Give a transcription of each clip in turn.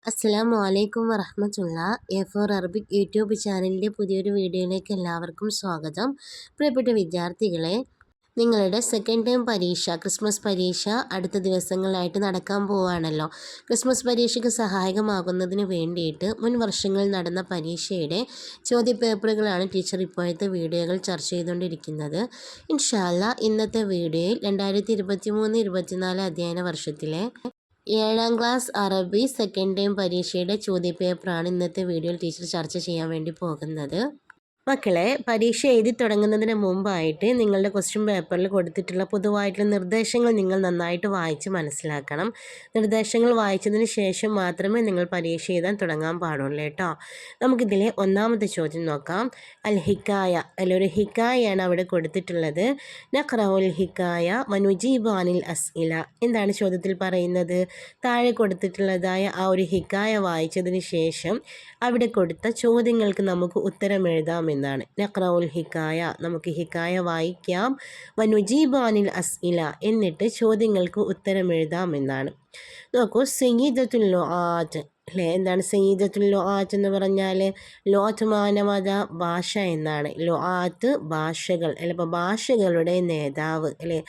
അസ്സലാമു അലൈക്കും വറഹ്മത്തുള്ള A4 Arabic YouTube ചാനലിൻ്റെ പുതിയൊരു വീഡിയോയിലേക്ക് എല്ലാവർക്കും സ്വാഗതം. പ്രിയപ്പെട്ട വിദ്യാർത്ഥികളെ, നിങ്ങളുടെ സെക്കൻഡ് ടേം പരീക്ഷ, ക്രിസ്മസ് പരീക്ഷ അടുത്ത ദിവസങ്ങളിലായിട്ട് നടക്കാൻ പോവുകയാണല്ലോ. ക്രിസ്മസ് പരീക്ഷയ്ക്ക് സഹായകമാകുന്നതിന് വേണ്ടിയിട്ട് മുൻ വർഷങ്ങളിൽ നടന്ന പരീക്ഷയുടെ ചോദ്യപേപ്പറുകളാണ് ടീച്ചർ ഇപ്പോഴത്തെ വീഡിയോകൾ ചർച്ച ചെയ്തുകൊണ്ടിരിക്കുന്നത്. ഇൻഷാ അല്ലാഹ് ഇന്നത്തെ വീഡിയോയിൽ 2023-24 അധ്യയന വർഷത്തിലെ 7ാം ക്ലാസ് അറബി സെക്കൻഡ് ടൈം പരീക്ഷയുടെ ചോദ്യപേപ്പറാണ് ഇന്നത്തെ വീഡിയോയിൽ ടീച്ചർ ചർച്ച ചെയ്യാൻ വേണ്ടി പോകുന്നത്. മക്കളെ, പരീക്ഷ എഴുതി തുടങ്ങുന്നതിന് മുമ്പായിട്ട് നിങ്ങളുടെ ക്വസ്റ്റ്യൻ പേപ്പറിൽ കൊടുത്തിട്ടുള്ള പൊതുവായിട്ടുള്ള നിർദ്ദേശങ്ങൾ നിങ്ങൾ നന്നായിട്ട് വായിച്ച് മനസ്സിലാക്കണം. നിർദ്ദേശങ്ങൾ വായിച്ചതിന് ശേഷം മാത്രമേ നിങ്ങൾ പരീക്ഷ എഴുതാൻ തുടങ്ങാൻ പാടുള്ളൂ കേട്ടോ. നമുക്കിതിലെ ഒന്നാമത്തെ ചോദ്യം നോക്കാം. അൽ ഹിക്കായ, അതിലൊരു ഹിക്കായാണ് അവിടെ കൊടുത്തിട്ടുള്ളത്. നഖ്റഉൽ ഹിക്കായ വനുജീബു അനിൽ അസ്ഇല. എന്താണ് ചോദ്യത്തിൽ പറയുന്നത്? താഴെ കൊടുത്തിട്ടുള്ളതായ ആ ഒരു ഹിക്കായ വായിച്ചതിന് ശേഷം അവിടെ കൊടുത്ത ചോദ്യങ്ങൾക്ക് നമുക്ക് ഉത്തരം എഴുതാം എന്നാണ്. നഖ്റഉൽ ഹിക്കായ, നമുക്ക് ഹിക്കായ വായിക്കാം. വനുജീബു അനിൽ അസ്ഇല, എന്നിട്ട് ചോദ്യങ്ങൾക്ക് ഉത്തരം എഴുതാം എന്നാണ്. നോക്കൂ, സയ്യിദത്തുൽ ലുആത്ത് അല്ലേ? എന്താണ് സയ്യിദത്തുൽ ലുആത്ത് എന്ന് പറഞ്ഞാൽ? ലുആത്ത് മാനവത ഭാഷ എന്നാണ്. ലുആത്ത് ഭാഷകൾ അല്ലെ, അപ്പോൾ ഭാഷകളുടെ നേതാവ് അല്ലേ,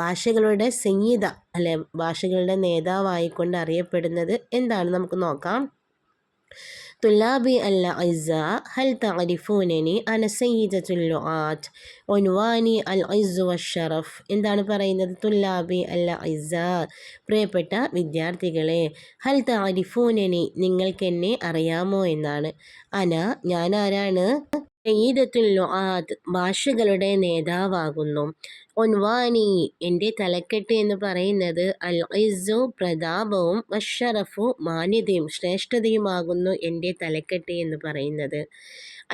ഭാഷകളുടെ സയ്യിദ അല്ലെ, ഭാഷകളുടെ നേതാവായിക്കൊണ്ട് അറിയപ്പെടുന്നത് എന്താണ് നമുക്ക് നോക്കാം. طلابي الأعزاء هل تعرفونني أنا سيدة اللغات عنواني العز والشرف. എന്താണ് പറയുന്നത്? തുല്ലാബി അൽ അഇസ്സാ, പ്രിയപ്പെട്ട വിദ്യാർത്ഥികളെ, ഹൽ തഅരിഫൂനനി, നിങ്ങൾക്ക് എന്നെ അറിയാമോ എന്നാണ്. ഞാൻ ആരാണ്? സയ്യിദത്തുൽ ലുആത്ത്, ഭാഷകളുടെ നേതാവാകുന്നു. ഒൻവാനി, എൻ്റെ തലക്കെട്ട് എന്ന് പറയുന്നത് അൽ ഇസ്സു, പ്രതാപവും, വഷറഫു, മാന്യതയും ശ്രേഷ്ഠതയുമാകുന്നു എൻ്റെ തലക്കെട്ട് എന്ന് പറയുന്നത്.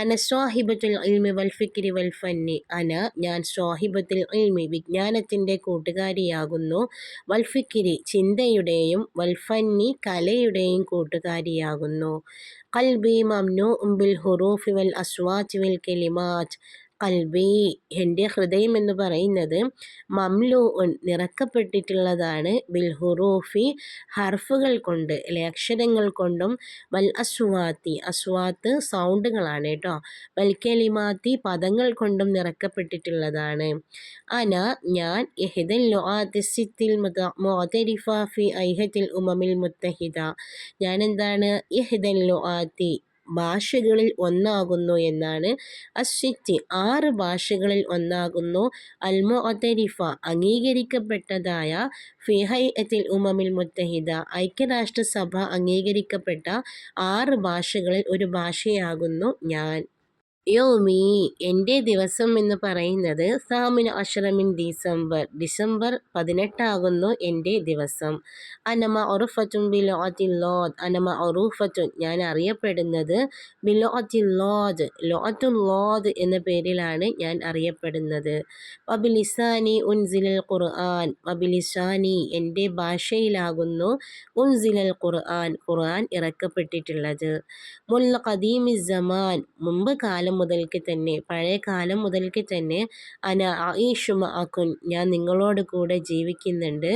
അന സ്വാഹിബത്തുൽ ഇൽമി വൽ ഫിക്രി വൽ ഫന്നി, ഞാൻ സ്വാഹിബത്തുൽ ഇൽമി, വിജ്ഞാനത്തിൻ്റെ കൂട്ടുകാരിയാകുന്നു, വൽ ഫിക്രി, ചിന്തയുടെയും, വൽ ഫന്നി, കലയുടെയും കൂട്ടുകാരിയാകുന്നു. ഖൽബി മംനൂഉൻ ബിൽ ഹുറൂഫി വൽ അസ്വാതി വൽ കലിമാത്ത്. ഖൽബി, എൻ്റെ ഹൃദയം എന്ന് പറയുന്നത് മംലൂഉൻ, നിറക്കപ്പെട്ടിട്ടുള്ളതാണ്, ബിൽ ഹുറൂഫി, ഹർഫുകൾ കൊണ്ട് അല്ലെ, അക്ഷരങ്ങൾ കൊണ്ടും, വൽ അസ്വാത്തി, അസ്വാത്ത് സൗണ്ടുകളാണ് കേട്ടോ, വൽ കലിമാത്തി, പദങ്ങൾ കൊണ്ടും നിറക്കപ്പെട്ടിട്ടുള്ളതാണ്. ഞാൻ ഇഹ്ദൽ ലുആത്തി സിത്തിൽ മുഅ്തരിഫ ഫി ഐഹത്തിൽ ഉമമിൽ മുത്തഹിദ, ഞാൻ എന്താണ്? ഇഹ്ദൽ ലുആത്തി, ഭാഷകളിൽ ഒന്നാകുന്നു എന്നാണ്. അസ്സിറ്റി, 6 ഭാഷകളിൽ ഒന്നാകുന്നു. അൽ മുഅ്തരിഫ, അംഗീകരിക്കപ്പെട്ടതായ. ഫി ഹൈഅത്തിൽ ഉമമിൽ മുത്തഹിദ, ഐക്യരാഷ്ട്രസഭ അംഗീകരിക്കപ്പെട്ട 6 ഭാഷകളിൽ ഒരു ഭാഷയാകുന്നു ഞാൻ. യോമി, എൻ്റെ ദിവസം എന്ന് പറയുന്നത് സാമിന അഷറമിൻ ഡിസംബർ, ഡിസംബർ 18 ആകുന്നു എൻ്റെ ദിവസം. അനമ ഒറുഫത്തുൻ ബിലോഅത്തില്ലോദ്, അനമ ഒറൂഫത്തുൻ, ഞാൻ അറിയപ്പെടുന്നത്, ബിലോഅത്തില്ലോദ്, ലോഅത്തുല്ലോദ് എന്ന പേരിലാണ് ഞാൻ അറിയപ്പെടുന്നത്. വബിലിസാനി ഉൻസിലൽ ഖുർആൻ, വബിലിസാനി, എൻ്റെ ഭാഷയിലാകുന്നു, ഉൻസിലൽ ഖുർആൻ, ഖുർആൻ ഇറക്കപ്പെട്ടിട്ടുള്ളത്. മുല്ല ഖദീമി സമാൻ, മുമ്പ് കാലം മുതൽക്ക് തന്നെ, പഴയ കാലം മുതൽക്ക് തന്നെ, അന ആയിഷു മഅകുൻ, ഞാൻ നിങ്ങളോട് കൂടെ ജീവിക്കുന്നുണ്ട്.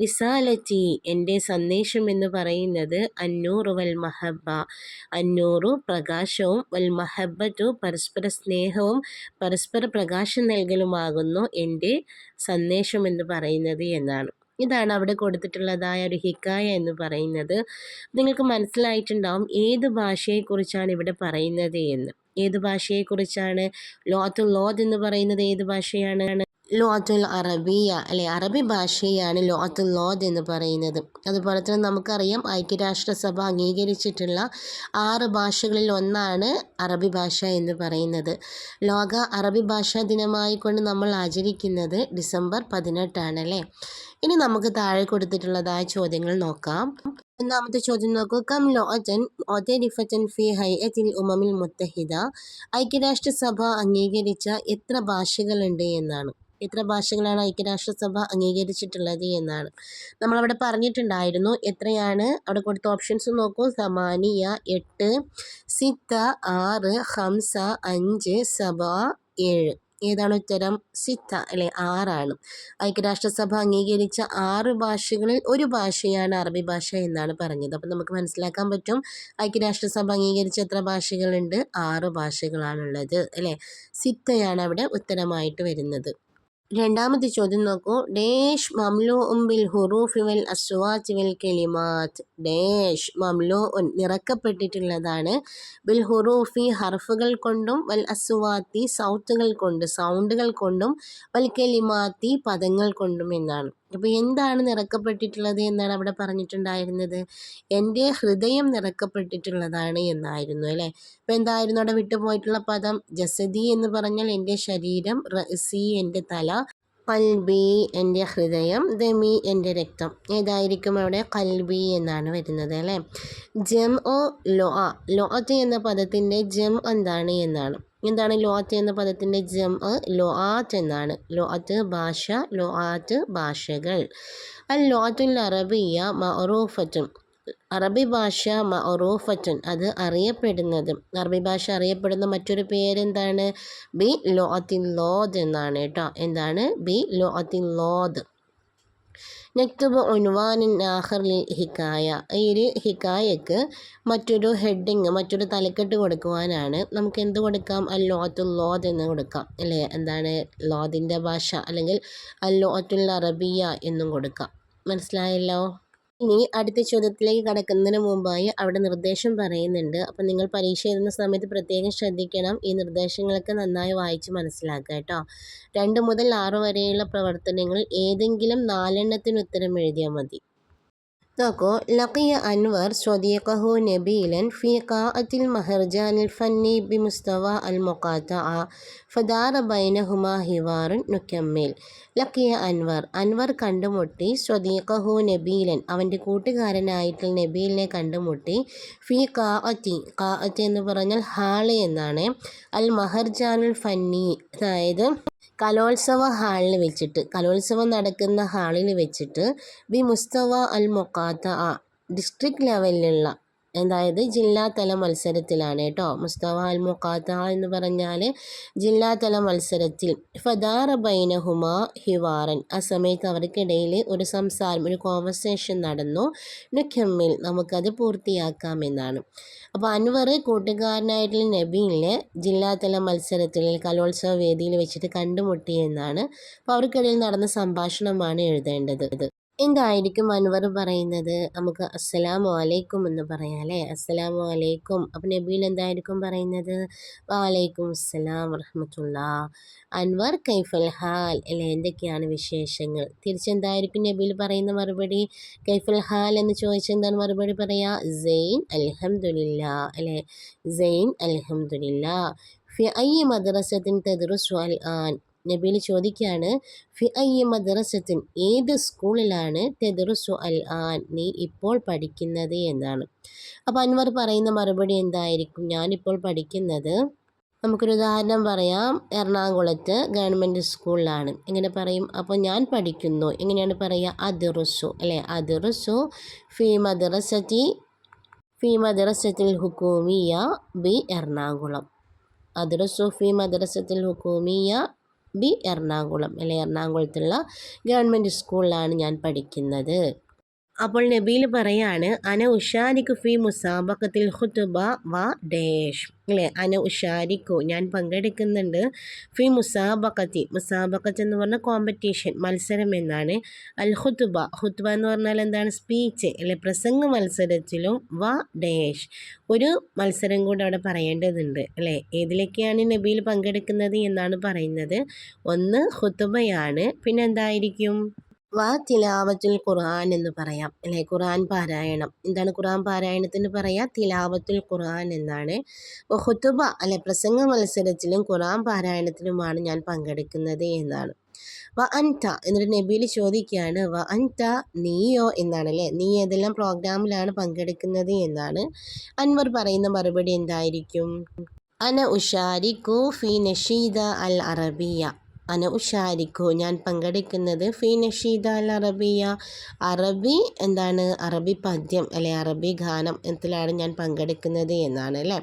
റിസാലറ്റി, എൻ്റെ സന്ദേശം എന്ന് പറയുന്നത്, അന്നൂറു വൽ മഹബ്ബ, അന്നൂറു പ്രകാശവും, വൽ മഹബ്ബത്തു പരസ്പര സ്നേഹവും പരസ്പര പ്രകാശം നൽകലുമാകുന്നു എൻ്റെ സന്ദേശം എന്ന് പറയുന്നത് എന്നാണ്. ഇതാണ് അവിടെ കൊടുത്തിട്ടുള്ളതായ ഒരു ഹിക്കായ എന്ന് പറയുന്നത്. നിങ്ങൾക്ക് മനസ്സിലായിട്ടുണ്ടാവും ഏത് ഭാഷയെക്കുറിച്ചാണ് ഇവിടെ പറയുന്നത് എന്ന്. ഏത് ഭാഷയെക്കുറിച്ചാണ്? ലോഅത്തുൽ ലോദ് എന്ന് പറയുന്നത് ഏത് ഭാഷയാണ്? ലോഅത്തുൽ അറബിയ അല്ലെ, അറബി ഭാഷയാണ് ലോഅത്തുൽ ലോദ് എന്ന് പറയുന്നത്. അതുപോലെ തന്നെ നമുക്കറിയാം ഐക്യരാഷ്ട്രസഭ അംഗീകരിച്ചിട്ടുള്ള 6 ഭാഷകളിൽ ഒന്നാണ് അറബി ഭാഷ എന്ന് പറയുന്നത്. ലോക അറബി ഭാഷാ ദിനമായി കൊണ്ട് നമ്മൾ ആചരിക്കുന്നത് ഡിസംബർ 18 ആണല്ലേ. ഇനി നമുക്ക് താഴെ കൊടുത്തിട്ടുള്ളതായ ചോദ്യങ്ങൾ നോക്കാം. ഒന്നാമത്തെ ചോദ്യം നോക്കൂ. കം ലോഅത്തൻ മുഅ്തരിഫത്തൻ ഫി ഹൈഅത്തിൽ ഉമമിൽ മുത്തഹിദ, ഐക്യരാഷ്ട്രസഭ അംഗീകരിച്ച എത്ര ഭാഷകളുണ്ട് എന്നാണ്. എത്ര ഭാഷകളാണ് ഐക്യരാഷ്ട്രസഭ അംഗീകരിച്ചിട്ടുള്ളത് എന്നാണ്. നമ്മളവിടെ പറഞ്ഞിട്ടുണ്ടായിരുന്നു എത്രയാണ്. അവിടെ കൊടുത്ത ഓപ്ഷൻസ് നോക്കൂ. സമാനിയ 8, സിത്ത 6, ഹംസ 5, സബ 7. ഏതാണ് ഉത്തരം? സിത്ത അല്ലെ, 6ആണ്. ഐക്യരാഷ്ട്രസഭ അംഗീകരിച്ച 6 ഭാഷകളിൽ ഒരു ഭാഷയാണ് അറബി ഭാഷ എന്നാണ് പറഞ്ഞത്. അപ്പം നമുക്ക് മനസ്സിലാക്കാൻ പറ്റും ഐക്യരാഷ്ട്രസഭ അംഗീകരിച്ച എത്ര ഭാഷകളുണ്ട്? 6 ഭാഷകളാണുള്ളത് അല്ലേ. സിത്തയാണ് അവിടെ ഉത്തരമായിട്ട് വരുന്നത്. രണ്ടാമത്തെ ചോദ്യം നോക്കൂ. ഡേഷ് മംലൂഉൻ ബിൽ ഹുറൂഫി വൽ അസ്വാത്തി വൽ കലിമാത്ത്. ഡേഷ് മംലൂഉൻ നിറക്കപ്പെട്ടിട്ടുള്ളതാണ്, ബിൽ ഹുറൂഫി ഹർഫുകൾ കൊണ്ടും, വൽ അസ്വാത്തി സൗണ്ടുകൾ കൊണ്ടും, വൽ കലിമാത്തി പദങ്ങൾ കൊണ്ടും എന്നാണ്. അപ്പോൾ എന്താണ് നിറക്കപ്പെട്ടിട്ടുള്ളത് എന്നാണ് അവിടെ പറഞ്ഞിട്ടുണ്ടായിരുന്നത്? എൻ്റെ ഹൃദയം നിറക്കപ്പെട്ടിട്ടുള്ളതാണ് എന്നായിരുന്നു അല്ലേ. അപ്പോൾ എന്തായിരുന്നു അവിടെ വിട്ടുപോയിട്ടുള്ള പദം? ജസദി എന്ന് പറഞ്ഞാൽ എൻ്റെ ശരീരം, റഅസി എൻ്റെ തല, കൽബി എൻ്റെ ഹൃദയം, ദമി എൻ്റെ രക്തം. ഏതായിരിക്കും അവിടെ? കൽബി എന്നാണ് വരുന്നത് അല്ലേ. ജം ഒ ലോഅത്ത് എന്ന പദത്തിൻ്റെ ജം എന്താണ് എന്നാണ്. എന്താണ് ലോഅത്ത് എന്ന പദത്തിൻ്റെ ജം? ലോആത്ത് എന്നാണ്. ലോഅത്ത് ഭാഷ, ലോആത്ത് ഭാഷകൾ. അൽ ലോഅത്തുൽ അറബിയ മഅറൂഫത്തുൻ. അറബി ഭാഷ മഅറൂഫത്തുൻ അത് അറിയപ്പെടുന്നത്. അറബി ഭാഷ അറിയപ്പെടുന്ന മറ്റൊരു പേരെന്താണ്? ബി ലോഅത്തിൽ ലോദ് എന്നാണ് കേട്ടോ. എന്താണ്? ബി ലോഅത്തിൽ ലോദ്. നക്തുബ് ഉൻവാനിൻ ആഖർ ലിൽ ഹിക്കായ. ഈ ഒരു ഹിക്കായക്ക് മറ്റൊരു ഹെഡിങ്, മറ്റൊരു തലക്കെട്ട് കൊടുക്കുവാനാണ്. നമുക്ക് എന്ത് കൊടുക്കാം? അൽ ലോഅത്തുൽ ലോദ് എന്ന് കൊടുക്കാം അല്ലേ. എന്താണ്? ലോദിൻ്റെ ഭാഷ അല്ലെങ്കിൽ അൽ ലോഅത്തുൽ അറബിയ എന്നും കൊടുക്കാം. മനസ്സിലായല്ലോ. ഇനി അടുത്ത ചോദ്യത്തിലേക്ക് കടക്കുന്നതിന് മുമ്പായി അവിടെ നിർദ്ദേശം പറയുന്നുണ്ട്. അപ്പം നിങ്ങൾ പരീക്ഷ എഴുതുന്ന സമയത്ത് പ്രത്യേകം ശ്രദ്ധിക്കണം. ഈ നിർദ്ദേശങ്ങളൊക്കെ നന്നായി വായിച്ച് മനസ്സിലാക്കുക കേട്ടോ. 2 മുതൽ 6 വരെയുള്ള പ്രവർത്തനങ്ങളിൽ ഏതെങ്കിലും 4 ഉത്തരം എഴുതിയാൽ മതി. നോക്കൂ. ലഖിയ അൻവർ സ്വദീഖഹു നബീലൻ ഫി ഖാഅത്തിൽ മഹർജാനിൽ ഫന്നി ബിമുസ്തവ അൽ മുഖാത്തഅ ഫദാറ ബൈനഹുമാ ഹിവാറുൻ നുക്കമ്മിൽ. ലഖിയ അൻവർ കണ്ടുമുട്ടി, സ്വദീഖഹു നബീലൻ അവൻ്റെ കൂട്ടുകാരനായിട്ടുള്ള നബീലിനെ കണ്ടുമുട്ടി, ഫി ഖാഅത്ത് എന്ന് പറഞ്ഞാൽ ഹാള് എന്നാണ്, അൽ മഹർജാനുൽ ഫന്നി അതായത് കലോത്സവ ഹാളിൽ വെച്ചിട്ട്, കലോത്സവം നടക്കുന്ന ഹാളിൽ വെച്ചിട്ട്, ബി മുസ്തവ അൽ മുഖാത്തഅ ഡിസ്ട്രിക്ട് ലെവലിലുള്ള, അതായത് ജില്ലാതല മത്സരത്തിലാണ് കേട്ടോ. മുസ്തവ അൽ മുഖാത്തഅ എന്ന് പറഞ്ഞാൽ ജില്ലാതല മത്സരത്തിൽ. ഫദാറ ബൈനഹുമ ഹിവാറൻ ആ സമയത്ത് അവർക്കിടയിൽ ഒരു സംസാരം, ഒരു കോൺവെർസേഷൻ നടന്നു. നുക്കമ്മിൽ നമുക്കത് പൂർത്തിയാക്കാമെന്നാണ്. അപ്പോൾ അൻവർ കൂട്ടുകാരനായിട്ടുള്ള നബീലിനെ ജില്ലാതല മത്സരത്തിൽ കലോത്സവ വേദിയിൽ വെച്ചിട്ട് കണ്ടുമുട്ടിയെന്നാണ്. അപ്പോൾ അവർക്കിടയിൽ നടന്ന സംഭാഷണമാണ് എഴുതേണ്ടത്. എന്തായിരിക്കും അൻവർ പറയുന്നത്? നമുക്ക് അസ്സലാമു അലൈക്കും എന്ന് പറയാം അല്ലേ. അസ്സലാമു അലൈക്കും. അപ്പം നബീൽ എന്തായിരിക്കും പറയുന്നത്? വഅലൈക്കും അസ്സലാം വറഹ്മത്തുള്ളാ. അൻവർ കൈഫൽ ഹാൽ അല്ലേ, എന്തൊക്കെയാണ് വിശേഷങ്ങൾ. തിരിച്ചെന്തായിരിക്കും നബീൽ പറയുന്ന മറുപടി? കൈഫൽ ഹാൽ എന്ന് ചോദിച്ചാൽ എന്താണ് മറുപടി പറയുക? സൈൻ അൽഹംദുലില്ലാ അല്ലേ. സൈൻ അൽഹംദുലില്ലാ. ഫി അയ്യി മദ്രസത്തിൻ തദ്റുസു അൽ ആൻ. നബീൽ ചോദിക്കുകയാണ്, ഫി അയ്യി മദ്രസത്തിൻ ഏത് സ്കൂളിലാണ് തദ്റുസു അൽ ആൻ നീ ഇപ്പോൾ പഠിക്കുന്നത് എന്നാണ്. അപ്പോൾ അൻവർ പറയുന്ന മറുപടി എന്തായിരിക്കും? ഞാനിപ്പോൾ പഠിക്കുന്നത്, നമുക്കൊരു ഉദാഹരണം പറയാം, എറണാകുളത്ത് ഗവൺമെൻറ് സ്കൂളിലാണ്. എങ്ങനെ പറയും? അപ്പോൾ ഞാൻ പഠിക്കുന്നു എങ്ങനെയാണ് പറയുക? അദ്റുസു അല്ലേ. അദ്റുസു ഫി മദ്രസത്തിൽ ഹുക്കൂമിയ ബി എറണാകുളം. അദ്റുസു ഫി മദ്രസത്തിൽ ഹുക്കൂമിയ ബി എറണാകുളം അല്ലെ. എറണാകുളത്തുള്ള ഗവൺമെൻറ് സ്കൂളിലാണ് ഞാൻ പഠിക്കുന്നത്. അപ്പോൾ നബീൽ പറയാണ്, അന ഉഷാരിക്കു ഫി മുസാബഖത്തിൽ ഖുതുബ വ ഡേഷ് അല്ലേ. അന ഉഷാരിക്കു ഞാൻ പങ്കെടുക്കുന്നുണ്ട്, ഫി മുസാബഖത്തി മുസാബഖത്ത് എന്ന് പറഞ്ഞാൽ കോമ്പറ്റീഷൻ, മത്സരം എന്നാണ്. അൽ ഖുതുബ എന്ന് പറഞ്ഞാൽ എന്താണ്? സ്പീച്ച് അല്ലെ, പ്രസംഗ മത്സരത്തിലും, വ ഡേഷ് ഒരു മത്സരം കൂടെ അവിടെ പറയേണ്ടതുണ്ട് അല്ലേ. ഏതിലൊക്കെയാണ് നബീൽ പങ്കെടുക്കുന്നത് എന്നാണ് പറയുന്നത്. ഒന്ന് ഖുതുബയാണ്, പിന്നെ എന്തായിരിക്കും? തിലാവത്തുൽ ഖുർആൻ എന്ന് പറയാം അല്ലേ. ഖുർആൻ പാരായണം. എന്താണ് ഖുർആൻ പാരായണത്തിന് പറയാം? തിലാവത്തുൽ ഖുർആൻ എന്നാണ്. അപ്പോൾ ഖുതുബ അല്ലെ, പ്രസംഗ മത്സരത്തിലും ഖുർആൻ പാരായണത്തിലുമാണ് ഞാൻ പങ്കെടുക്കുന്നത് എന്നാണ്. വ അൻത എന്നിട്ട് നബീൽ ചോദിക്കുകയാണ്, വ അൻത നീയോ എന്നാണ് അല്ലേ. നീ ഏതെല്ലാം പ്രോഗ്രാമിലാണ് പങ്കെടുക്കുന്നത് എന്നാണ്. അൻവർ പറയുന്ന മറുപടി എന്തായിരിക്കും? അന ഉഷാരിക്കു ഫി നഷീദ അൽ അറബിയ. അന ഉഷാരിക്കു ഞാൻ പങ്കെടുക്കുന്നത് ഫീ നഷീദ അൽ അറബിയ അറബി എന്താണ് അറബി പദ്യം അല്ലെ അറബി ഗാനം എന്നതിലാണ് ഞാൻ പങ്കെടുക്കുന്നത് എന്നാണ് അല്ലേ.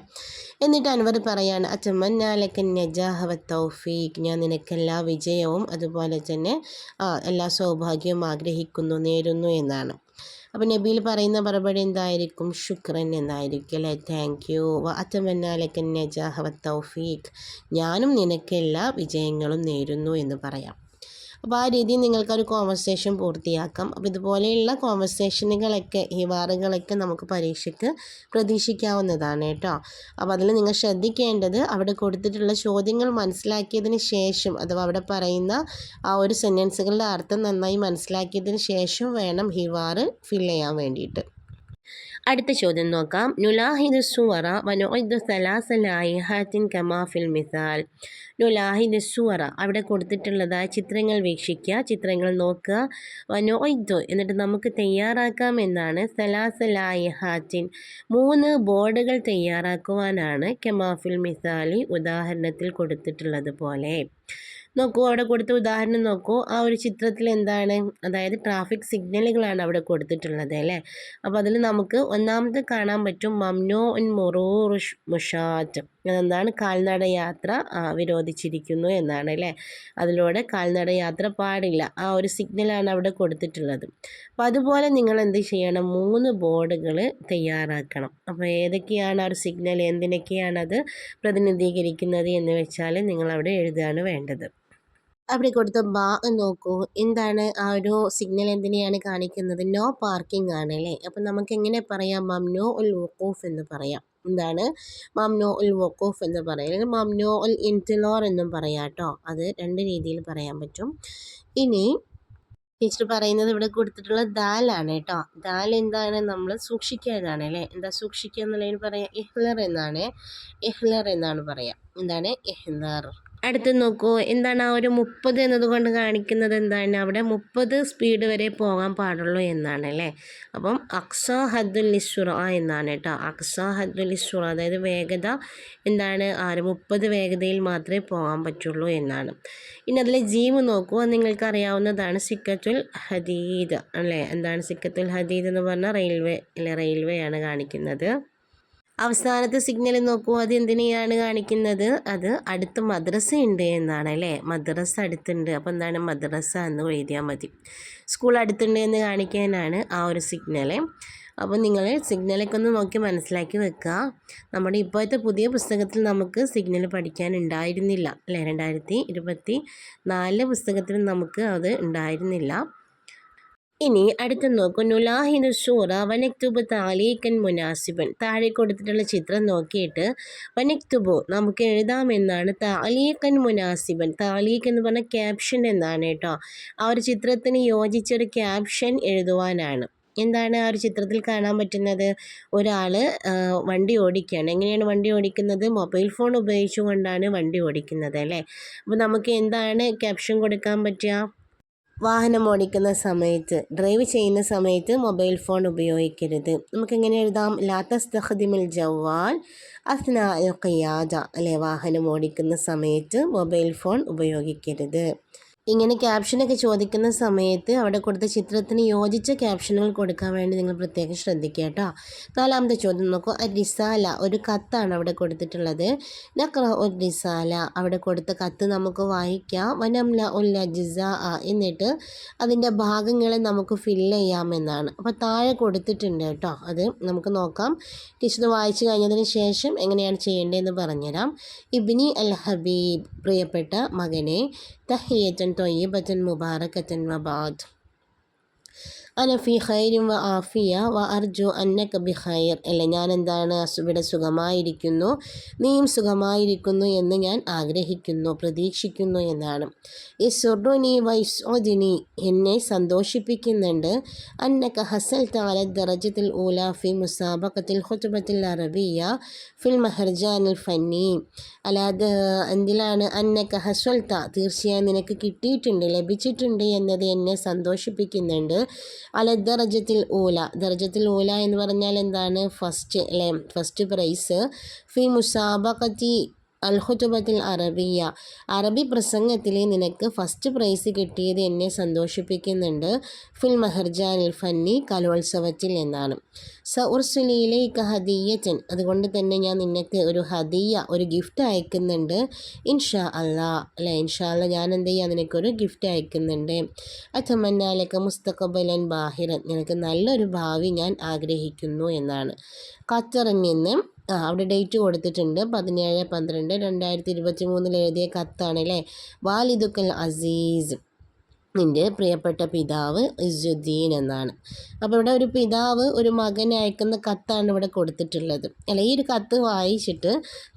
എന്നിട്ട് അൻവർ പറയാണ് അച്ചമ്മന്നാലക്കൻ നജാഹ വ തൗഫീഖ് ഞാൻ നിനക്കെല്ലാ വിജയവും അതുപോലെ തന്നെ എല്ലാ സൗഭാഗ്യവും ആഗ്രഹിക്കുന്നു നേരുന്നു എന്നാണ്. അപ്പോൾ നബിയിൽ പറയുന്ന മറുപടി എന്തായിരിക്കും? ശുക്രൻ എന്നായിരിക്കും അല്ലേ. Thank you. വ അത്തമന്നാലക്കൻ നജാഹ വ തൗഫീഖ് ഞാനും നിനക്കെല്ലാ വിജയങ്ങളും നേരുന്നു എന്ന് പറയാം. അപ്പോൾ ആ രീതിയിൽ നിങ്ങൾക്കൊരു കോൺവെർസേഷൻ പൂർത്തിയാക്കാം. അപ്പോൾ ഇതുപോലെയുള്ള കോൺവെർസേഷനുകളൊക്കെ ഹിവാറുകളൊക്കെ നമുക്ക് പരീക്ഷയ്ക്ക് പ്രതീക്ഷിക്കാവുന്നതാണ് കേട്ടോ. അപ്പോൾ അതിൽ നിങ്ങൾ ശ്രദ്ധിക്കേണ്ടത് അവിടെ കൊടുത്തിട്ടുള്ള ചോദ്യങ്ങൾ മനസ്സിലാക്കിയതിന് ശേഷം അഥവാ അവിടെ പറയുന്ന ആ ഒരു സെൻറ്റൻസുകളുടെ അർത്ഥം നന്നായി മനസ്സിലാക്കിയതിന് ശേഷം വേണം ഹിവാറ് ഫിൽ ചെയ്യാൻ വേണ്ടിയിട്ട്. അടുത്ത ചോദ്യം നോക്കാം. നുലാഹിദ് സുവറ വനുഇദ് സലാസ ലായിഹാത്തിൻ കമാ ഫിൽ മിസാൽ. നുലാഹിദ് സുവറ അവിടെ കൊടുത്തിട്ടുള്ളതായ ചിത്രങ്ങൾ വീക്ഷിക്കുക, ചിത്രങ്ങൾ നോക്കുക. വനുഇദ് എന്നിട്ട് നമുക്ക് തയ്യാറാക്കാം എന്നാണ്. സലാസ ലായിഹാത്തിൻ 3 ബോർഡുകൾ തയ്യാറാക്കുവാനാണ് കമാ ഫിൽ മിസാലി ഉദാഹരണത്തിൽ കൊടുത്തിട്ടുള്ളത് പോലെ. നോക്കൂ, അവിടെ കൊടുത്ത ഉദാഹരണം നോക്കൂ. ആ ഒരു ചിത്രത്തിൽ എന്താണ്, അതായത് ട്രാഫിക് സിഗ്നലുകളാണ് അവിടെ കൊടുത്തിട്ടുള്ളത് അല്ലേ. അപ്പോൾ അതിൽ നമുക്ക് ഒന്നാമത് കാണാൻ പറ്റും മംനൂ ഉൻ മുറൂർ മുഷാറ്റ്. അതെന്താണ്? കാൽനട യാത്ര വിരോധിച്ചിരിക്കുന്നു എന്നാണ് അല്ലേ. അതിലൂടെ കാൽനട യാത്ര പാടില്ല, ആ ഒരു സിഗ്നലാണ് അവിടെ കൊടുത്തിട്ടുള്ളത്. അപ്പോൾ അതുപോലെ നിങ്ങൾ എന്ത് ചെയ്യണം? 3 ബോർഡുകൾ തയ്യാറാക്കണം. അപ്പോൾ ഏതൊക്കെയാണ് ആ ഒരു സിഗ്നൽ, എന്തിനൊക്കെയാണത് പ്രതിനിധീകരിക്കുന്നത് എന്ന് വെച്ചാൽ നിങ്ങളവിടെ എഴുതുകയാണ് വേണ്ടത്. അവിടെ കൊടുത്ത ബാ നോക്കൂ, എന്താണ് ആ ഒരു സിഗ്നൽ എന്തിനെയാണ് കാണിക്കുന്നത്? നോ പാർക്കിംഗ് ആണ് അല്ലേ. അപ്പം നമുക്ക് എങ്ങനെ പറയാം? മംനൂ ഉൽ വഖൂഫ് എന്ന് പറയാം. എന്താണ്? മംനൂ ഉൽ വഖൂഫ് എന്ന് പറയാം, അല്ലെങ്കിൽ മംനൂ ഉൽ ഇൻതിലാർ എന്നും പറയാം കേട്ടോ. അത് 2 രീതിയിൽ പറയാൻ പറ്റും. ഇനി ടീച്ചർ പറയുന്നത് ഇവിടെ കൊടുത്തിട്ടുള്ള ദാലാണ് കേട്ടോ. ദാൽ എന്താണ്? നമ്മൾ സൂക്ഷിക്കുക എന്നാണ് അല്ലേ. എന്താ സൂക്ഷിക്കുക എന്നുള്ളതിന് പറയാം ഇഹ്ലർ എന്നാണ്. ഇഹ്ലർ എന്നാണ് പറയാം. എന്താണ്? ഇഹ്ലർ. അടുത്ത് നോക്കൂ, എന്താണ് ആ ഒരു 30 എന്നതുകൊണ്ട് കാണിക്കുന്നത്? എന്താണ്? അവിടെ 30 സ്പീഡ് വരെ പോകാൻ പാടുള്ളൂ എന്നാണ് അല്ലേ. അപ്പം അക്സ ഹദ്ദുൽ ഇസ്റ എന്നാണ് കേട്ടോ. അക്സ ഹദ്ദുൽ ഇസ്റ അതായത് വേഗത എന്താണ്? 30 വേഗതയിൽ മാത്രമേ പോകാൻ പറ്റുള്ളൂ എന്നാണ്. ഇനി അതിലെ ജീവ് നോക്കൂ, നിങ്ങൾക്ക് അറിയാവുന്നതാണ് സിക്കത്തുൽ ഹദീദ് അല്ലേ. എന്താണ് സിക്കത്തുൽ ഹദീദ് എന്ന് പറഞ്ഞാൽ റെയിൽവേ അല്ലെ, റെയിൽവേ ആണ് കാണിക്കുന്നത്. അവസാനത്തെ സിഗ്നൽ നോക്കൂ, അത് എന്തിനെയാണ് കാണിക്കുന്നത്? അത് അടുത്ത് മദ്രസ ഉണ്ട് എന്നാണ് അല്ലേ. മദ്രസ അടുത്തുണ്ട്, അപ്പോൾ എന്താണ്? മദ്രസ എന്ന് എഴുതിയാൽ മതി. സ്കൂൾ അടുത്തുണ്ട് എന്ന് കാണിക്കാനാണ് ആ ഒരു സിഗ്നൽ. അപ്പോൾ നിങ്ങൾ സിഗ്നലൊക്കെ ഒന്ന് നോക്കി മനസ്സിലാക്കി വെക്കുക. നമ്മുടെ ഇപ്പോഴത്തെ പുതിയ പുസ്തകത്തിൽ നമുക്ക് സിഗ്നൽ പഠിക്കാനുണ്ടായിരുന്നില്ല അല്ലേ. 2024 പുസ്തകത്തിൽ നമുക്ക് അത് ഉണ്ടായിരുന്നില്ല. ഇനി അടുത്ത് നോക്കൂ, നുലാഹിദു സൂറ വനക്തുബ് താലീക്കൻ മുനാസിബൻ. താഴെ കൊടുത്തിട്ടുള്ള ചിത്രം നോക്കിയിട്ട് വനക്തുബു നമുക്ക് എഴുതാമെന്നാണ്. താലീക്കൻ മുനാസിബൻ, താലീക്ക് എന്ന് പറഞ്ഞാൽ ക്യാപ്ഷൻ എന്നാണ് കേട്ടോ. ആ ഒരു ചിത്രത്തിന് യോജിച്ചൊരു ക്യാപ്ഷൻ എഴുതുവാനാണ്. എന്താണ് ആ ഒരു ചിത്രത്തിൽ കാണാൻ പറ്റുന്നത്? ഒരാൾ വണ്ടി ഓടിക്കുകയാണ്. എങ്ങനെയാണ് വണ്ടി ഓടിക്കുന്നത്? മൊബൈൽ ഫോൺ ഉപയോഗിച്ചുകൊണ്ടാണ് വണ്ടി ഓടിക്കുന്നത് അല്ലേ. അപ്പോൾ നമുക്ക് എന്താണ് ക്യാപ്ഷൻ കൊടുക്കാൻ പറ്റുക? വാഹനം ഓടിക്കുന്ന സമയത്ത്, ഡ്രൈവ് ചെയ്യുന്ന സമയത്ത് മൊബൈൽ ഫോൺ ഉപയോഗിക്കരുത്. നമുക്കെങ്ങനെ എഴുതാം? ലാ തസ്തഖ്ദിമുൽ ജവാൽ അസ്നാ അൽ ഖിയാദ അല്ലേ. വാഹനം ഓടിക്കുന്ന സമയത്ത് മൊബൈൽ ഫോൺ ഉപയോഗിക്കരുത്. ഇങ്ങനെ ക്യാപ്ഷനൊക്കെ ചോദിക്കുന്ന സമയത്ത് അവിടെ കൊടുത്ത ചിത്രത്തിന് യോജിച്ച ക്യാപ്ഷനുകൾ കൊടുക്കാൻ വേണ്ടി നിങ്ങൾ പ്രത്യേകം ശ്രദ്ധിക്കുക കേട്ടോ. 4ാമത്തെ ചോദ്യം നോക്കൂ. റിസാല ഒരു കത്താണ് അവിടെ കൊടുത്തിട്ടുള്ളത്. നഖ്റ ഉൽ റിസാല അവിടെ കൊടുത്ത കത്ത് നമുക്ക് വായിക്കാം. വനംല ഉൽ അജ്സാ എന്നിട്ട് അതിൻ്റെ ഭാഗങ്ങളെ നമുക്ക് ഫില്ല് ചെയ്യാമെന്നാണ്. അപ്പോൾ താഴെ കൊടുത്തിട്ടുണ്ട് കേട്ടോ. അത് നമുക്ക് നോക്കാം. ടീച്ചർ വായിച്ചു കഴിഞ്ഞതിന് ശേഷം എങ്ങനെയാണ് ചെയ്യേണ്ടതെന്ന് പറഞ്ഞുതരാം. ഇബ്നി അൽ ഹബീബ് പ്രിയപ്പെട്ട മകനെ, തഹിയത്തൻ തൊയ്യബത്തൻ മുബാറക്കത്തൻ വബാദ്. അന ഫി ഖൈരിൻ വ ആഫിയ വ അർജു അന്നക ബി ഖൈർ. അല്ല, ഞാൻ എന്താണ്? ഇവിടെ സുഖമായിരിക്കുന്നു, നീയും സുഖമായിരിക്കുന്നു എന്ന് ഞാൻ ആഗ്രഹിക്കുന്നു, പ്രതീക്ഷിക്കുന്നു എന്നാണ്. യസ്റുനി വ യസ്ഉദ്നി എന്നെ സന്തോഷിപ്പിക്കുന്നുണ്ട്. അന്നക ഹസൽത അല ദറജത്തിൽ ഊല ഫി മുസാബഖത്തിൽ ഖുത്ബത്തിൽ അറബിയ ഫിൽ മഹർജാനിൽ ഫന്നി. അല്ലാതെ എന്തിലാണ്? അന്നക ഹസൽത തീർച്ചയായും നിനക്ക് കിട്ടിയിട്ടുണ്ട്, ലഭിച്ചിട്ടുണ്ട് എന്നത് എന്നെ സന്തോഷിപ്പിക്കുന്നുണ്ട്. അല ദറജത്തിൽ ഊല, ദറജത്തിൽ ഊല എന്ന് പറഞ്ഞാൽ എന്താണ്? ഫസ്റ്റ് അല്ലേ, ഫസ്റ്റ് പ്രൈസ്. ഫി മുസാബഖത്തി അൽ ഖുതുബത്തിൽ അറബിയ, അറബി പ്രസംഗത്തിൽ നിനക്ക് ഫസ്റ്റ് പ്രൈസ് കിട്ടിയത് എന്നെ സന്തോഷിപ്പിക്കുന്നുണ്ട്. ഫിൽ മഹർജാനിൽ ഫന്നി, കലോത്സവത്തിൽ എന്നാണ്. ഉർസുലിയിലേക്ക് ഹദിയച്ചൻ, അതുകൊണ്ട് തന്നെ ഞാൻ നിനക്ക് ഒരു ഹദിയ, ഒരു ഗിഫ്റ്റ് അയക്കുന്നുണ്ട്. ഇൻഷാ അല്ലാ, അല്ലെ ഇൻഷാ അല്ലാ ഞാൻ എന്ത് ചെയ്യാം, നിനക്കൊരു ഗിഫ്റ്റ് അയക്കുന്നുണ്ട്. അത്തമന്നാലൊക്കെ മുസ്തഖബലൻ ബാഹിറൻ, നിനക്ക് നല്ലൊരു ഭാവി ഞാൻ ആഗ്രഹിക്കുന്നു എന്നാണ്. ഖത്തറിൽ നിന്ന് അവിടെ ഡേറ്റ് കൊടുത്തിട്ടുണ്ട് 17/12/2023 എഴുതിയ കത്താണ് അല്ലേ. വാലിദുക്കൽ അസീസ്, നിൻ്റെ പ്രിയപ്പെട്ട പിതാവ് ഇസുദ്ദീൻ എന്നാണ്. അപ്പോൾ ഇവിടെ ഒരു പിതാവ് ഒരു മകനെ അയക്കുന്ന കത്താണ് ഇവിടെ കൊടുത്തിട്ടുള്ളത് അല്ല. ഈ ഒരു കത്ത് വായിച്ചിട്ട്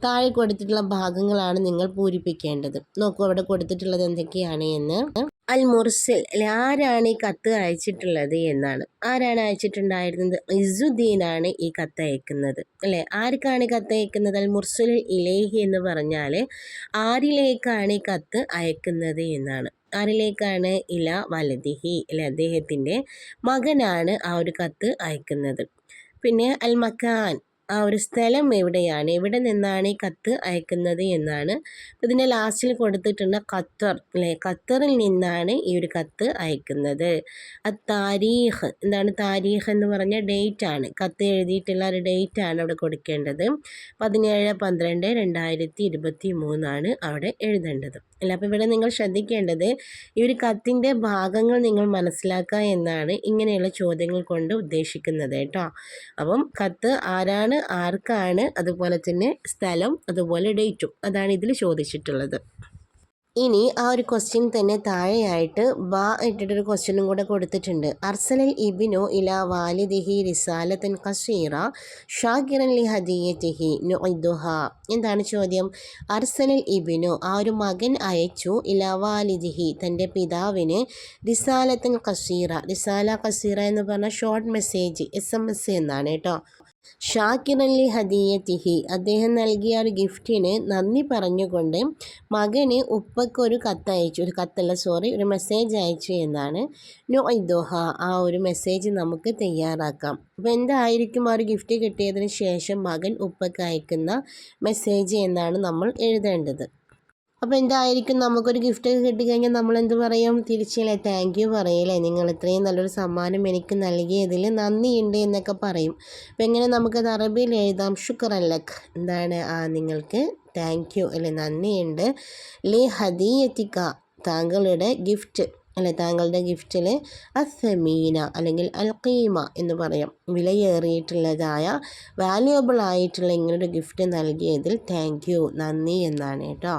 താഴെ കൊടുത്തിട്ടുള്ള ഭാഗങ്ങളാണ് നിങ്ങൾ പൂരിപ്പിക്കേണ്ടത്. നോക്കൂ അവിടെ കൊടുത്തിട്ടുള്ളത് എന്തൊക്കെയാണ് എന്ന്. അൽ മുർസിൽ, അല്ലെ ആരാണ് ഈ കത്ത് അയച്ചിട്ടുള്ളത് എന്നാണ്. ആരാണ് അയച്ചിട്ടുണ്ടായിരുന്നത്? ഇസുദ്ദീനാണ് ഈ കത്ത് അയക്കുന്നത് അല്ലേ. ആർക്കാണ് ഈ കത്ത് അയക്കുന്നത്? അൽ മുർസിൽ ഇലേഹി എന്ന് പറഞ്ഞാൽ ആരിലേക്കാണ് ഈ കത്ത് അയക്കുന്നത് എന്നാണ്. ആരിലേക്കാണ്? ഇല വലദിഹി, അല്ലെ അദ്ദേഹത്തിൻ്റെ മകനാണ് ആ ഒരു കത്ത് അയക്കുന്നത്. പിന്നെ അൽ മക്കാൻ, ആ ഒരു സ്ഥലം എവിടെയാണ്, എവിടെ നിന്നാണ് ഈ കത്ത് അയക്കുന്നത് എന്നാണ്. ഇതിൻ്റെ ലാസ്റ്റിൽ കൊടുത്തിട്ടുണ്ട് ഖത്തർ, അല്ലേ ഖത്തറിൽ നിന്നാണ് ഈ ഒരു കത്ത് അയക്കുന്നത്. താരീഖ്, എന്താണ് താരീഖ് എന്ന് പറഞ്ഞ ഡേറ്റ് ആണ്, കത്ത് എഴുതിയിട്ടുള്ള ഒരു ഡേറ്റ് ആണ് അവിടെ കൊടുക്കേണ്ടത്. 17/12/2023 അവിടെ എഴുതേണ്ടത് അല്ല. അപ്പോൾ ഇവിടെ നിങ്ങൾ ശ്രദ്ധിക്കേണ്ടത് ഈ ഒരു കത്തിൻ്റെ ഭാഗങ്ങൾ നിങ്ങൾ മനസ്സിലാക്കുക എന്നാണ് ഇങ്ങനെയുള്ള ചോദ്യങ്ങൾ കൊണ്ട് ഉദ്ദേശിക്കുന്നത് കേട്ടോ. അപ്പം കത്ത് ആരാണ്, ആർക്കാണ്, അതുപോലെ തന്നെ സ്ഥലം, അതുപോലെ ഡേറ്റും, അതാണ് ഇതിൽ ചോദിച്ചിട്ടുള്ളത്. ഇനി ആ ഒരു ക്വസ്റ്റ്യൻ തന്നെ താഴെയായിട്ട് ബാ ഇട്ടിട്ടൊരു ക്വസ്റ്റ്യനും കൂടെ കൊടുത്തിട്ടുണ്ട്. അർസലൽ ഇബിനു ഇലാ വാലിദിഹി റിസാലത്തൻ ഖസീറ ഷാകിറൻ ലി ഹദിയത്തിഹി നുഇദുഹ. എന്താണ് ചോദ്യം? അർസലൽ ഇബിനു, ആ ഒരു മകൻ അയച്ചു, ഇലാ വാലിദിഹി തൻ്റെ പിതാവിന്, റിസാലത്തൻ ഖസീറ, റിസാല ഖസീറ എന്ന് പറഞ്ഞാൽ ഷോർട്ട് മെസ്സേജ്, SMS എന്നാണ് കേട്ടോ. ഷാക്കിറൻ ലി ഹദിയത്തിഹി, അദ്ദേഹം നൽകിയ ഒരു ഗിഫ്റ്റിന് നന്ദി പറഞ്ഞുകൊണ്ട് മകന് ഉപ്പയ്ക്ക് ഒരു കത്തയച്ചു, ഒരു മെസ്സേജ് അയച്ചു എന്നാണ്. നുഇദുഹ, ആ ഒരു മെസ്സേജ് നമുക്ക് തയ്യാറാക്കാം. അപ്പോൾ എന്തായിരിക്കും ആ ഒരു ഗിഫ്റ്റ് കിട്ടിയതിന് ശേഷം മകൻ ഉപ്പയ്ക്ക് അയക്കുന്ന മെസ്സേജ് എന്നാണ് നമ്മൾ എഴുതേണ്ടത്. അപ്പോൾ എന്തായിരിക്കും, നമുക്കൊരു ഗിഫ്റ്റ് കിട്ടിക്കഴിഞ്ഞാൽ നമ്മൾ എന്ത് പറയും? തിരിച്ചല്ലേ താങ്ക് യു പറയല്ലേ, നിങ്ങൾ ഇത്രയും നല്ലൊരു സമ്മാനം എനിക്ക് നൽകിയതിൽ നന്ദിയുണ്ട് എന്നൊക്കെ പറയും. അപ്പോൾ എങ്ങനെ നമുക്കത് അറബിയിൽ എഴുതാം? ശുക്രൻ ലക്ക്, എന്താണ് നിങ്ങൾക്ക് താങ്ക് യു അല്ലെ, നന്ദിയുണ്ട്. ലി ഹദിയത്തിക്ക, താങ്കളുടെ ഗിഫ്റ്റ് അല്ലെ, താങ്കളുടെ ഗിഫ്റ്റിൽ അസമീന അല്ലെങ്കിൽ അൽഖീമ എന്ന് പറയാം, വിലയേറിയിട്ടുള്ളതായ വാല്യുബിൾ ആയിട്ടുള്ള ഇങ്ങനൊരു ഗിഫ്റ്റ് നൽകിയതിൽ താങ്ക് യു, നന്ദി എന്നാണ് കേട്ടോ.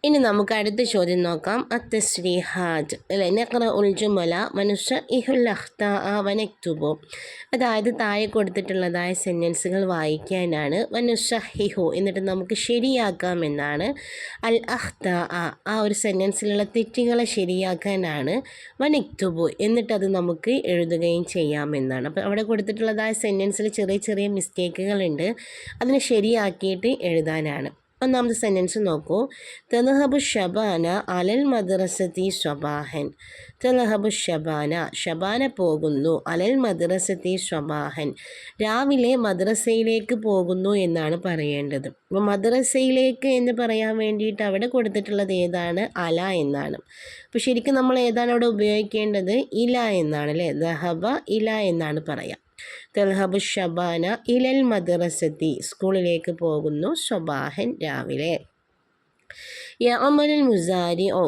ഇനി നമുക്ക് അടുത്ത ചോദ്യം നോക്കാം. അത്തസ്രീഹാജ് അല്ലെ, നഖ്റ ഉൽ ജുമല വനുശഇഹുൽ അഖ്താഅ വനക്തുബു, അതായത് താഴെ കൊടുത്തിട്ടുള്ളതായ സെൻറ്റൻസുകൾ വായിക്കാനാണ്. വനുശഹിഹു, എന്നിട്ട് നമുക്ക് ശരിയാക്കാമെന്നാണ്. അൽ അഖ്താഅ, ആ ഒരു സെൻറ്റൻസിലുള്ള തെറ്റുകളെ ശരിയാക്കാനാണ്. വനക്തുബു, എന്നിട്ടത് നമുക്ക് എഴുതുകയും ചെയ്യാമെന്നാണ്. അപ്പോൾ അവിടെ കൊടുത്തിട്ടുള്ളതായ സെൻറ്റൻസിൽ ചെറിയ ചെറിയ മിസ്റ്റേക്കുകളുണ്ട്, അതിനെ ശരിയാക്കിയിട്ട് എഴുതാനാണ്. ഒന്നാമത്തെ സെൻറ്റൻസ് നോക്കൂ. തദ്ഹബു ഷബാന അലൽ മദ്രസത്തി സ്വബാഹൻ. തദ്ഹബു ഷബാന, ഷബാന പോകുന്നു, അലൽ മദ്രസത്തി സ്വബാഹൻ, രാവിലെ മദ്രസയിലേക്ക് പോകുന്നു എന്നാണ് പറയേണ്ടത്. അപ്പോൾ മദ്രസയിലേക്ക് എന്ന് പറയാൻ വേണ്ടിയിട്ട് അവിടെ കൊടുത്തിട്ടുള്ളത് ഏതാണ്? അല എന്നാണ്. അപ്പോൾ ശരിക്കും നമ്മൾ ഏതാണ് അവിടെ ഉപയോഗിക്കേണ്ടത്? ഇല എന്നാണ് അല്ലേ. ദഹബ ഇല എന്നാണ് പറയാം. തൽഹബു ഷബാന ഇലൽ മദ്രസത്തി, സ്കൂളിലേക്ക് പോകുന്നു, സ്വബാഹൻ രാവിലെ. യഅമലുൽ മുസാരിഉ,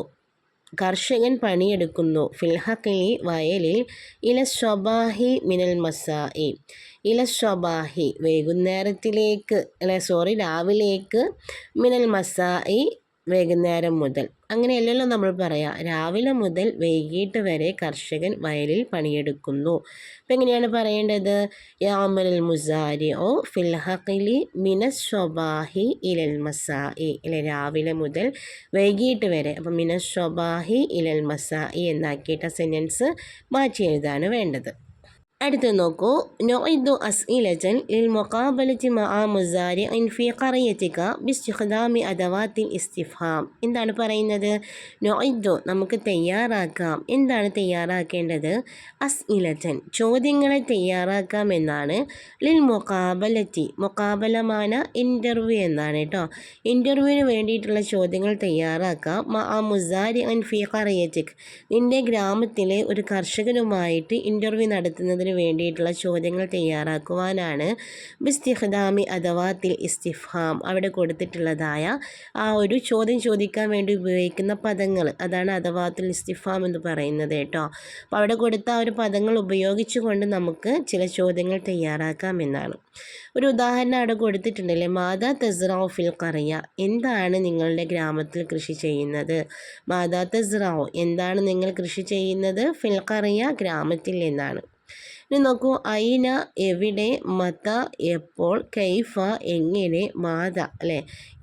കർഷകൻ പണിയെടുക്കുന്നു, ഫിൽഹഖലി വയലിൽ, ഇല സ്വബാഹി മിനൽ മസാഇ, ഇല സ്വബാഹി വൈകുന്നേരത്തിലേക്ക് രാവിലേക്ക്, മിനൽ മസാഇ വൈകുന്നേരം മുതൽ. അങ്ങനെയല്ലല്ലോ നമ്മൾ പറയാം, രാവിലെ മുതൽ വൈകിട്ട് വരെ കർഷകൻ വയലിൽ പണിയെടുക്കുന്നു. അപ്പം എങ്ങനെയാണ് പറയേണ്ടത്? യഅമലുൽ മുസാരിഉ ഫിൽ ഹഖലി മിനസ് സ്വബാഹി ഇലൽ മസാഇ, അല്ലെ രാവിലെ മുതൽ വൈകിട്ട് വരെ. അപ്പം മിനസ് സ്വബാഹി ഇലൽ മസാഇ എന്നാക്കിയിട്ട് സെൻറ്റൻസ് മാറ്റി എഴുതാണ് വേണ്ടത്. അടുത്ത് നോക്കൂ, نعد أسئلة للمقابلة مع مزارع في قريتك باستخدام أدوات الاستفهام. എന്താണ് പറയുന്നത്? നൊഇദു നമുക്ക് തയ്യാറാക്കാം. എന്താണ് തയ്യാറാക്കേണ്ടത്? അസ്ഇലത്തൻ ചോദ്യങ്ങളെ തയ്യാറാക്കാം എന്നാണ്. ലിൽ മുഖാബലത്തി മുഖാബലമാന ഇൻ്റർവ്യൂ എന്നാണ് കേട്ടോ. ഇൻ്റർവ്യൂവിന് വേണ്ടിയിട്ടുള്ള ചോദ്യങ്ങൾ തയ്യാറാക്കാം. മഅ മുസാരിഅൻ ഫി ഖറിയതിക് നിൻ്റെ ഗ്രാമത്തിലെ ഒരു കർഷകനുമായിട്ട് ഇൻ്റർവ്യൂ നടത്തുന്നതിന് വേണ്ടിയിട്ടുള്ള ചോദ്യങ്ങൾ തയ്യാറാക്കുവാനാണ് ബിസ്തിഖ്ദാമി അദവാത്തിൽ ഇസ്തിഫാം അവിടെ കൊടുത്തിട്ടുള്ളതായ ആ ഒരു ചോദ്യം ചോദിക്കാൻ വേണ്ടി ഉപയോഗിക്കുന്ന പദങ്ങൾ, അതാണ് അദവാത്തുൽ ഇസ്തിഫാം എന്ന് പറയുന്നത് കേട്ടോ. അപ്പോൾ അവിടെ കൊടുത്ത ആ ഒരു പദങ്ങൾ ഉപയോഗിച്ചുകൊണ്ട് നമുക്ക് ചില ചോദ്യങ്ങൾ തയ്യാറാക്കാം എന്നാണ്. ഒരു ഉദാഹരണം അവിടെ കൊടുത്തിട്ടുണ്ടല്ലേ, മാതാ തസ്റാഉ ഫിൽ ഖറിയ എന്താണ് നിങ്ങളുടെ ഗ്രാമത്തിൽ കൃഷി ചെയ്യുന്നത്? മാതാ തസ്റാഉ എന്താണ് നിങ്ങൾ കൃഷി ചെയ്യുന്നത്? ഫിൽ ഖറിയ ഗ്രാമത്തിൽ എന്നാണ്. ഇനി നോക്കൂ, ഐന എവിടെ, മത എപ്പോൾ, കൈഫ എങ്ങനെ, മാത അല്ലേ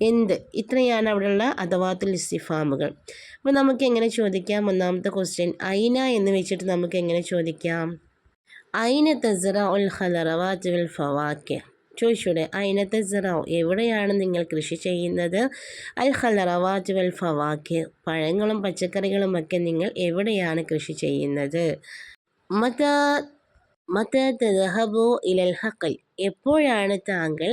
എന്ത്, ഇത്രയാണ് അവിടെയുള്ള അദവാത്തുൽ ഇസ്തിഫാമുകൾ. അപ്പോൾ നമുക്ക് എങ്ങനെ ചോദിക്കാം? ഒന്നാമത്തെ ക്വസ്റ്റ്യൻ ഐന എന്ന് വെച്ചിട്ട് നമുക്ക് എങ്ങനെ ചോദിക്കാം? ഐന തസ്റഉൽ ഖളറവാത്ത് വൽ ഫവാക്കിഹ് ചോദിച്ചൂടെ? ഐന തസ്റഉ എവിടെയാണ് നിങ്ങൾ കൃഷി ചെയ്യുന്നത്? അൽ ഖളറവാത്ത് വൽ ഫവാക്കിഹ് പഴങ്ങളും പച്ചക്കറികളും ഒക്കെ നിങ്ങൾ എവിടെയാണ് കൃഷി ചെയ്യുന്നത്? മത മത തദ്ഹബു ഇലൽ ഹഖൽ എപ്പോഴാണ് താങ്കൾ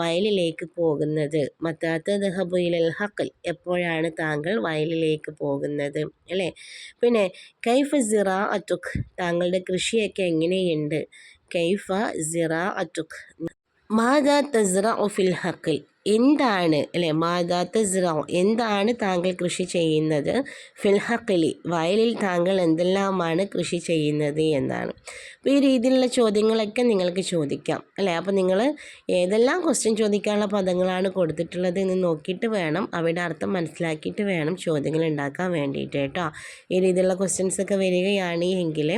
വയലിലേക്ക് പോകുന്നത്? മത തദ്ഹബു ഇലൽ ഹഖൽ എപ്പോഴാണ് താങ്കൾ വയലിലേക്ക് പോകുന്നത് അല്ലേ? പിന്നെ കൈഫ സിറാഅതുക് താങ്കളുടെ കൃഷിയൊക്കെ എങ്ങനെയുണ്ട്? കൈഫ സിറാഅതുക് മാദാ തസ്റഉ ഫിൽ ഹഖൽ എന്താണ് അല്ലേ, മാദാ തസ്റഉ എന്താണ് താങ്കൾ കൃഷി ചെയ്യുന്നത്? ഫിൽ ഹഖലി വയലിൽ താങ്കൾ എന്തെല്ലാമാണ് കൃഷി ചെയ്യുന്നത് എന്നാണ്. അപ്പോൾ ഈ രീതിയിലുള്ള ചോദ്യങ്ങളൊക്കെ നിങ്ങൾക്ക് ചോദിക്കാം അല്ലേ. അപ്പോൾ നിങ്ങൾ ഏതെല്ലാം ക്വസ്റ്റ്യൻ ചോദിക്കാനുള്ള പദങ്ങളാണ് കൊടുത്തിട്ടുള്ളത് എന്ന് നോക്കിയിട്ട് വേണം, അവയുടെ അർത്ഥം മനസ്സിലാക്കിയിട്ട് വേണം ചോദ്യങ്ങൾ ഉണ്ടാക്കാൻ വേണ്ടിയിട്ട് കേട്ടോ. ഈ രീതിയിലുള്ള ക്വസ്റ്റ്യൻസ് ഒക്കെ വരികയാണ് എങ്കിൽ.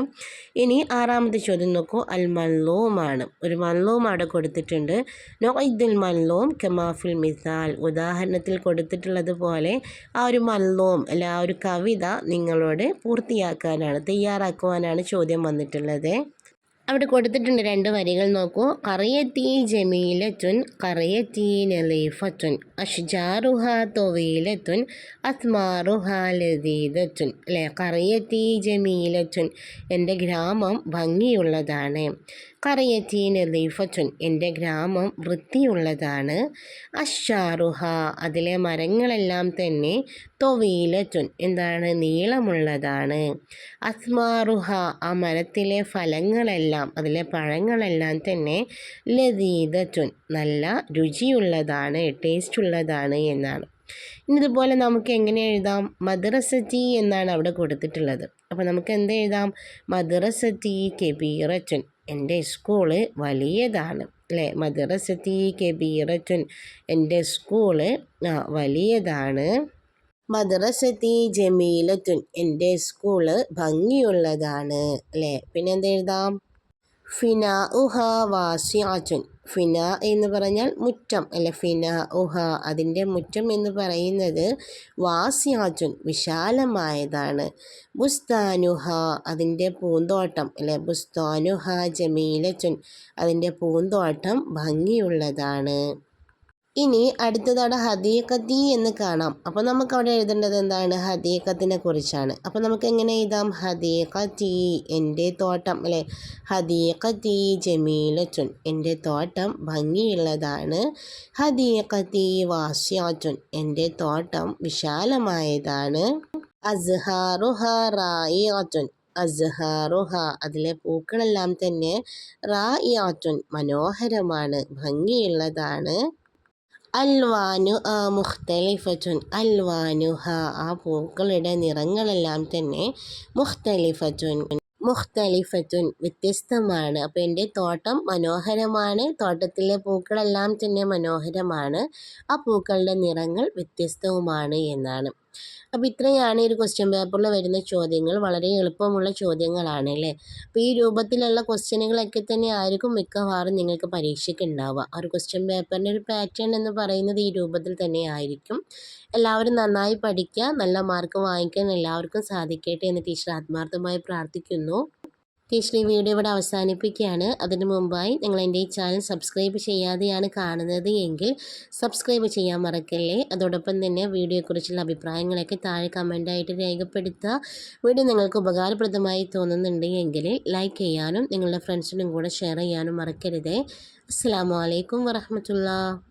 ഇനി ആറാമത്തെ ചോദ്യം നോക്കൂ, അൽ മൻലൂമാണ്. ഒരു മൻലൂം അവിടെ കൊടുത്തിട്ടുണ്ട്. നൊഇദുൽ മൻലൂം കമാഫിൽ മിസാൽ ഉദാഹരണത്തിൽ കൊടുത്തിട്ടുള്ളതുപോലെ ആ ഒരു മൻലൂം അല്ല ആ ഒരു കവിത നിങ്ങളോട് പൂർത്തിയാക്കാനാണ്, തയ്യാറാക്കുവാനാണ് ചോദ്യം വന്നിട്ടുള്ളത്. അവിടെ കൊടുത്തിട്ടുണ്ട് 2 വരികൾ നോക്കൂ. ഖറിയത്തി ജമീലത്തുൻ ഖറിയത്തി നലീഫത്തുൻ അഷ്ജാറുഹ തൊവീലത്തുൻ അസ്മാറുഹ ലദീദത്തുൻ അല്ലേ. ഖറിയത്തി ജമീലത്തുൻ എൻ്റെ ഗ്രാമം ഭംഗിയുള്ളതാണ്. ഖറിയത്തി നലീഫത്തുൻ എൻ്റെ ഗ്രാമം വൃത്തിയുള്ളതാണ്. അഷ്ജാറുഹ അതിലെ മരങ്ങളെല്ലാം തന്നെ തൊവീലത്തുൻ എന്താണ് നീളമുള്ളതാണ്. അസ്മാറുഹ ആ മരത്തിലെ ഫലങ്ങളെല്ലാം അതിലെ പഴങ്ങളെല്ലാം തന്നെ ലദീദത്തുൻ നല്ല രുചിയുള്ളതാണ്, ടേസ്റ്റ് ഉള്ളതാണ് എന്നാണ്. ഇനി ഇതുപോലെ നമുക്ക് എങ്ങനെ എഴുതാം? മദ്രസത്തി എന്നാണ് അവിടെ കൊടുത്തിട്ടുള്ളത്. അപ്പോൾ നമുക്ക് എന്ത് എഴുതാം? മദ്രസത്തി കബീറത്തുൻ എൻ്റെ സ്കൂള് വലിയതാണ് അല്ലേ. മദ്രസത്തി കബീറത്തുൻ എൻ്റെ സ്കൂള് വലിയതാണ്. മദ്രസത്തി ജമീലത്തുൻ എൻ്റെ സ്കൂള് ഭംഗിയുള്ളതാണ് അല്ലേ. പിന്നെ എന്തെഴുതാം? ഫിനാ ഉഹ വാസിഅത്തുൻ ഫിനാ എന്ന് പറഞ്ഞാൽ മുറ്റം അല്ലെ. ഫിനാ ഉഹ അതിൻ്റെ മുറ്റം എന്ന് പറയുന്നത് വാസിഅത്തുൻ വിശാലമായതാണ്. ബുസ്താനുഹ അതിൻ്റെ പൂന്തോട്ടം അല്ലെ. ബുസ്താനുഹ ജമീലത്തുൻ അതിൻ്റെ പൂന്തോട്ടം ഭംഗിയുള്ളതാണ്. ഇനി അടുത്തതാണ് ഹദീഖത്തി എന്ന് കാണാം. അപ്പോൾ നമുക്ക് അവിടെ എഴുതേണ്ടത് എന്താണ്? ഹദീഖത്തിനെ കുറിച്ചാണ്. അപ്പോൾ നമുക്ക് എങ്ങനെ എഴുതാം? ഹദീഖത്തി എൻ്റെ തോട്ടം അല്ലേ. ഹദീഖത്തി ജമീലത്തുൻ എൻ്റെ തോട്ടം ഭംഗിയുള്ളതാണ്. ഹദീഖത്തി വാസിഅത്തുൻ എൻ്റെ തോട്ടം വിശാലമായതാണ്. അസ്ഹാറുഹ റായിഅത്തുൻ അസ്ഹാറുഹ അതിലെ പൂക്കളെല്ലാം തന്നെ റായിഅത്തുൻ മനോഹരമാണ്, ഭംഗിയുള്ളതാണ്. അൽവാനു മുഖ്തലിഫത്തുൻ അൽവാനുഹ ആ പൂക്കളുടെ നിറങ്ങളെല്ലാം തന്നെ മുഖ്തലിഫത്തുൻ വ്യത്യസ്തമാണ്. അപ്പോൾ എൻ്റെ തോട്ടം മനോഹരമാണ്, തോട്ടത്തിലെ പൂക്കളെല്ലാം തന്നെ മനോഹരമാണ്, ആ പൂക്കളുടെ നിറങ്ങൾ വ്യത്യസ്തവുമാണ് എന്നാണ്. അപ്പോൾ ഇത്രയാണ് ഈ ഒരു ക്വസ്റ്റ്യൻ പേപ്പറിൽ വരുന്ന ചോദ്യങ്ങൾ. വളരെ എളുപ്പമുള്ള ചോദ്യങ്ങളാണ് അല്ലേ. അപ്പോൾ ഈ രൂപത്തിലുള്ള ക്വസ്റ്റ്യനുകളൊക്കെ തന്നെ ആയിരിക്കും മിക്കവാറും നിങ്ങൾക്ക് പരീക്ഷയ്ക്ക് ഉണ്ടാവുക. ആ ഒരു ക്വസ്റ്റ്യൻ പേപ്പറിൻ്റെ ഒരു പാറ്റേൺ എന്ന് പറയുന്നത് ഈ രൂപത്തിൽ തന്നെ ആയിരിക്കും. എല്ലാവരും നന്നായി പഠിക്കുക, നല്ല മാർക്ക് വാങ്ങിക്കാൻ എല്ലാവർക്കും സാധിക്കട്ടെ എന്ന് ടീച്ചർ ആത്മാർത്ഥമായി പ്രാർത്ഥിക്കുന്നു. ടീച്ചർ ഈ വീഡിയോ ഇവിടെ അവസാനിപ്പിക്കുകയാണ്. അതിന് മുമ്പായി നിങ്ങൾ എൻ്റെ ഈ ചാനൽ സബ്സ്ക്രൈബ് ചെയ്യാതെയാണ് കാണുന്നത് എങ്കിൽ സബ്സ്ക്രൈബ് ചെയ്യാൻ മറക്കല്ലേ. അതോടൊപ്പം തന്നെ വീഡിയോയെക്കുറിച്ചുള്ള അഭിപ്രായങ്ങളൊക്കെ താഴെ കമൻ്റായിട്ട് രേഖപ്പെടുത്തുക. വീഡിയോ നിങ്ങൾക്ക് ഉപകാരപ്രദമായി തോന്നുന്നുണ്ട് എങ്കിൽ ലൈക്ക് ചെയ്യാനും നിങ്ങളുടെ ഫ്രണ്ട്സിനും കൂടെ ഷെയർ ചെയ്യാനും മറക്കരുത്. അസ്സലാമു അലൈക്കും വറഹ്മത്തുള്ളാഹി.